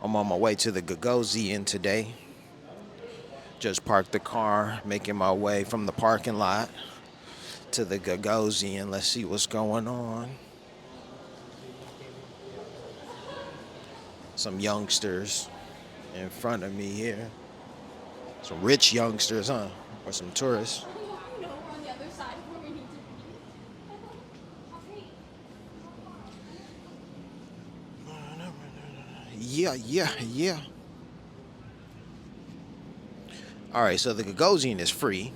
I'm on my way to the Gagosian today. Just parked the car, making my way from the parking lot to the Gagosian. Let's see what's going on. Some youngsters in front of me here. Some rich youngsters, huh? Or some tourists. Yeah, yeah, yeah. All right, so the Gagosian is free.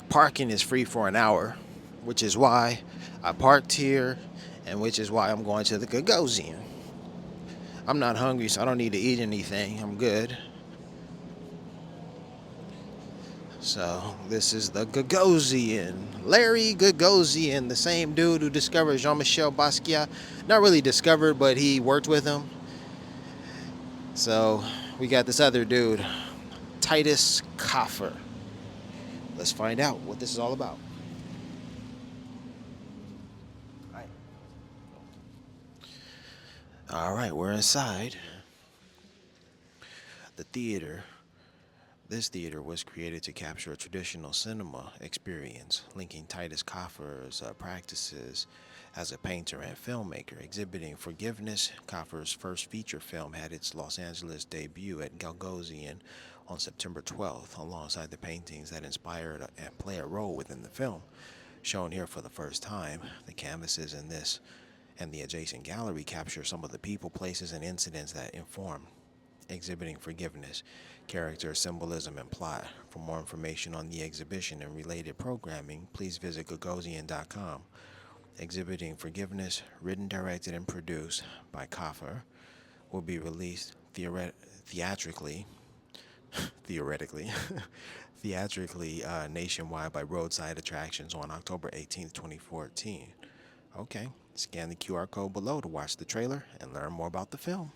Parking is free for an hour, which is why I parked here and which is why I'm going to the Gagosian. I'm not hungry, so I don't need to eat anything. I'm good. So this is the Gagosian. Larry Gagosian, the same dude who discovered Jean-Michel Basquiat. Not really discovered, but he worked with him. So we got this other dude, Titus Kaphar. Let's find out what this is all about. All right, we're inside the theater. This theater was created to capture a traditional cinema experience, linking Titus Kaphar's practices as a painter and filmmaker. Exhibiting Forgiveness, Kaphar's first feature film had its Los Angeles debut at Gagosian on September 12th, alongside the paintings that inspired and play a role within the film. Shown here for the first time, the canvases in this and the adjacent gallery capture some of the people, places, and incidents that inform Exhibiting Forgiveness, Character, Symbolism, and Plot. For more information on the exhibition and related programming, please visit Gagosian.com. Exhibiting Forgiveness, written, directed, and produced by Kaphar, will be released theatrically, theoretically, nationwide by Roadside Attractions on October 18th, 2014. Okay, scan the QR code below to watch the trailer and learn more about the film.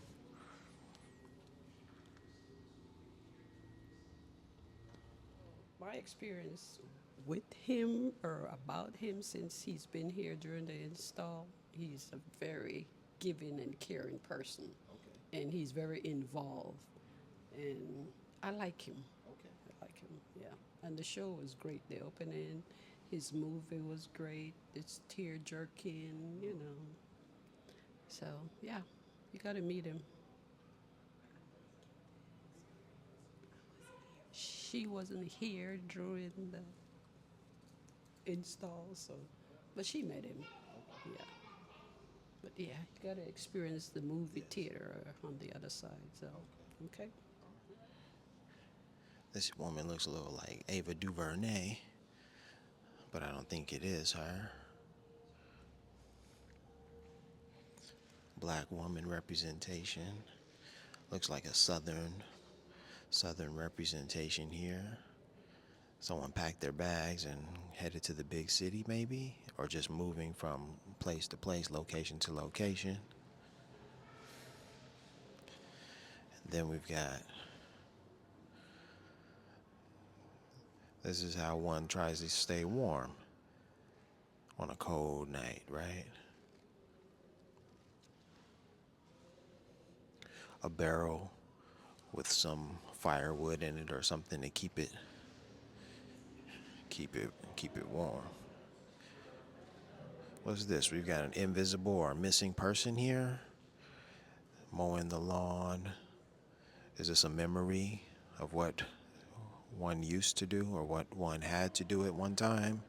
My experience with him or about him since he's been here during the install, he's a very giving and caring person. And he's very involved. And I like him. I like him, yeah. And the show was great. The opening, his movie was great. It's tear jerking, you know. So, yeah, you got to meet him. She wasn't here during the install, so, but she met him. Yeah. But yeah, you got to experience the movie theater on the other side. So, okay. This woman looks a little like Ava DuVernay, but I don't think it is her. Black woman representation. Looks like a southern representation here. Someone packed their bags and headed to the big city maybe, or just moving from place to place, location to location. Then we've got, this is how one tries to stay warm on a cold night, right? A barrel with some firewood in it or something to keep it warm. What's this? We've got an invisible or missing person here. Mowing the lawn. Is this a memory of what one used to do or what one had to do at one time?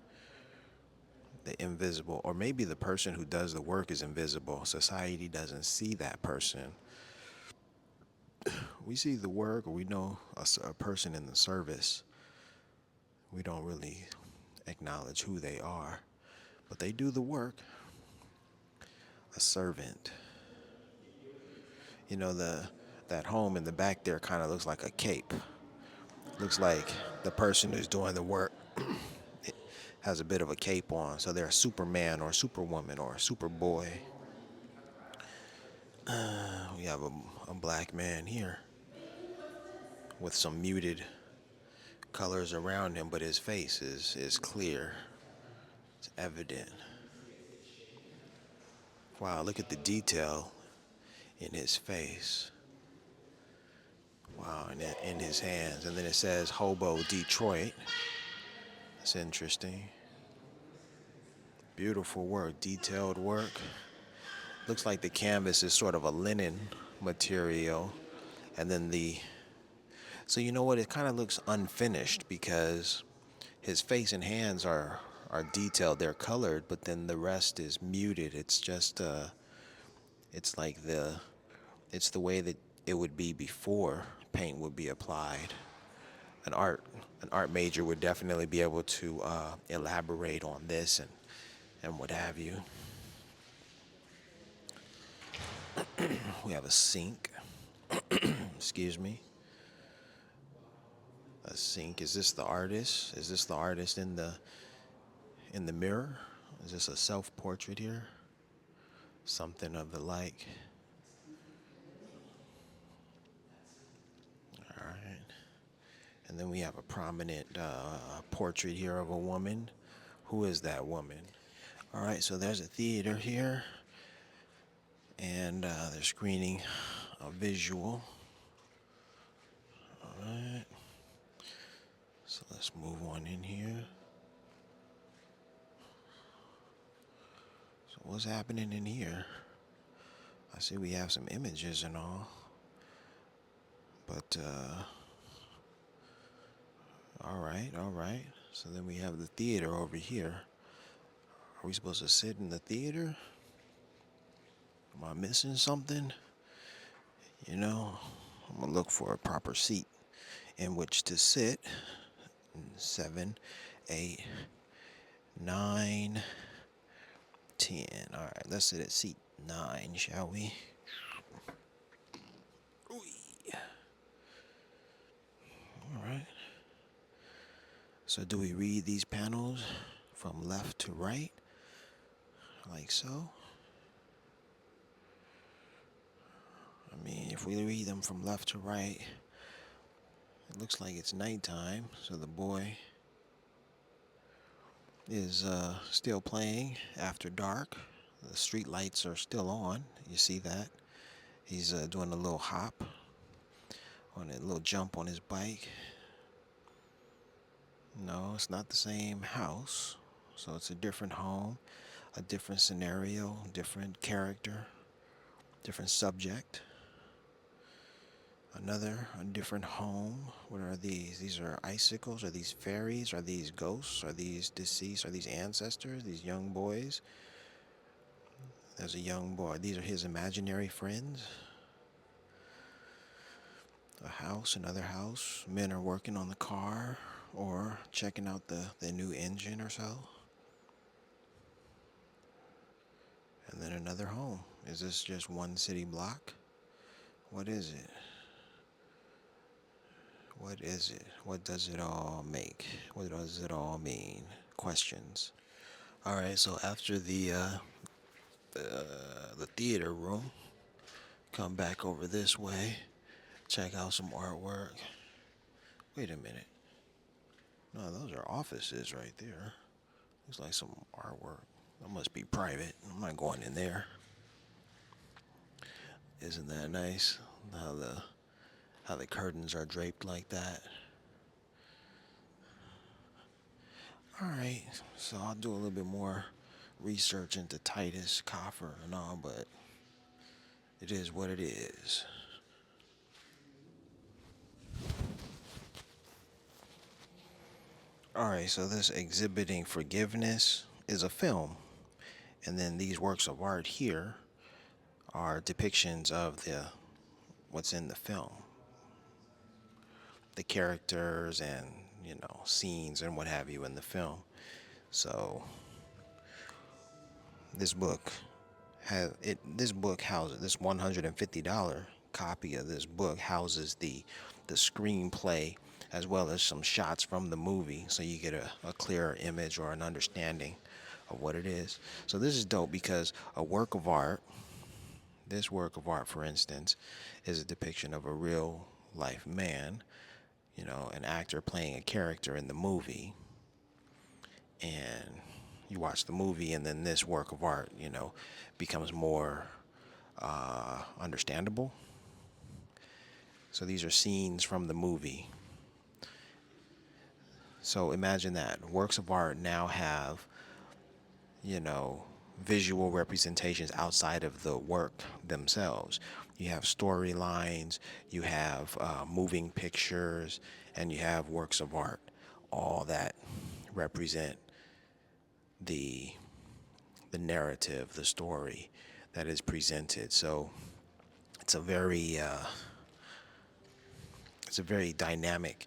The invisible, or maybe the person who does the work is invisible. Society doesn't see that person. We see the work, or we know a person in the service. We don't really acknowledge who they are, but they do the work. A servant. You know, that home in the back there kind of looks like a cape. Looks like the person who's doing the work has a bit of a cape on, so they're a Superman or Superwoman or Superboy. We have a black man here with some muted colors around him, but his face is clear. It's evident. Wow, look at the detail in his face. Wow, and in his hands. And then it says Hobo Detroit. That's interesting. Beautiful work, detailed work. Looks like the canvas is sort of a linen material. And then so you know what? It kind of looks unfinished because his face and hands are detailed. They're colored, but then the rest is muted. It's just, it's like it's the way that it would be before paint would be applied. An art, an art major would definitely be able to elaborate on this and what have you. We have a sink. Excuse me. A sink. Is this the artist? Is this the artist in the mirror? Is this a self-portrait here? Something of the like. All right. And then we have a prominent portrait here of a woman. Who is that woman? All right, so there's a theater here, and they're screening a visual. All right. So let's move on in here. So what's happening in here? I see we have some images and all, but all right, all right. So then we have the theater over here. Are we supposed to sit in the theater? Am I missing something? You know, I'm gonna look for a proper seat in which to sit. 7, 8, 9, 10. All right, let's sit at seat 9, shall we? All right. So do we read these panels from left to right, like so? I mean, if we read them from left to right, it looks like it's nighttime, so the boy is still playing after dark. The street lights are still on. You see that? He's doing a little hop, on a little jump on his bike. No, it's not the same house. So it's a different home, a different scenario, different character, different subject. A different home. What are these? These are icicles? Are these fairies? Are these ghosts? Are these deceased? Are these ancestors? These young boys? There's a young boy. These are his imaginary friends. A house, another house. Men are working on the car or checking out the new engine or so. And then another home. Is this just one city block? What is it? What is it? What does it all make? What does it all mean? Questions. All right, so after the theater room, come back over this way, check out some artwork. Wait a minute. No, those are offices right there. Looks like some artwork. That must be private. I'm not going in there. Isn't that nice? How the curtains are draped like that. All right, so I'll do a little bit more research into Titus Kaphar and all, but it is what it is. All right, so this Exhibiting Forgiveness is a film, and then these works of art here are depictions of what's in the film, the characters and scenes and what have you in the film. So this book this book houses this $150 copy of this book houses the screenplay as well as some shots from the movie, so you get a clearer image or an understanding of what it is. So this is dope because this work of art, for instance, is a depiction of a real life man, an actor playing a character in the movie, and you watch the movie, and then this work of art, becomes more understandable. So these are scenes from the movie. So imagine that. Works of art now have, you know, visual representations outside of the work themselves. You have storylines, you have moving pictures, and you have works of art, all that represent the narrative, the story that is presented. So it's a very dynamic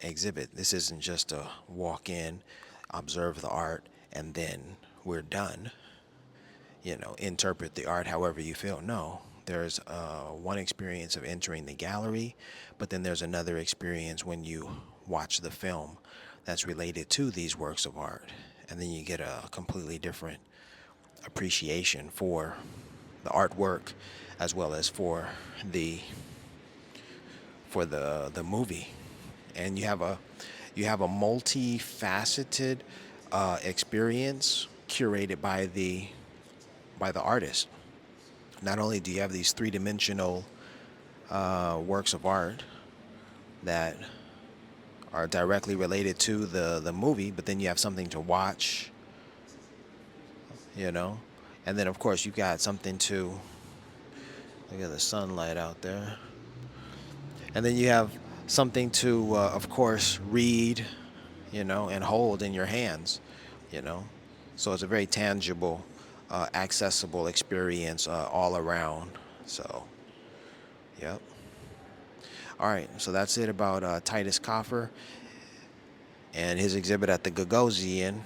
exhibit. This isn't just a walk in, observe the art, and then we're done. You know, interpret the art however you feel. No, there's one experience of entering the gallery, but then there's another experience when you watch the film that's related to these works of art, and then you get a completely different appreciation for the artwork as well as for the the movie. And you have a multifaceted experience curated by the artist. Not only do you have these three-dimensional works of art that are directly related to the movie, but then you have something to watch, you know, and then of course you've got something to look at the sunlight out there, and then you have something to of course read, you know, and hold in your hands, you know. So it's a very tangible, accessible experience all around. So, yep. All right, so that's it about Titus Kaphar and his exhibit at the Gagosian.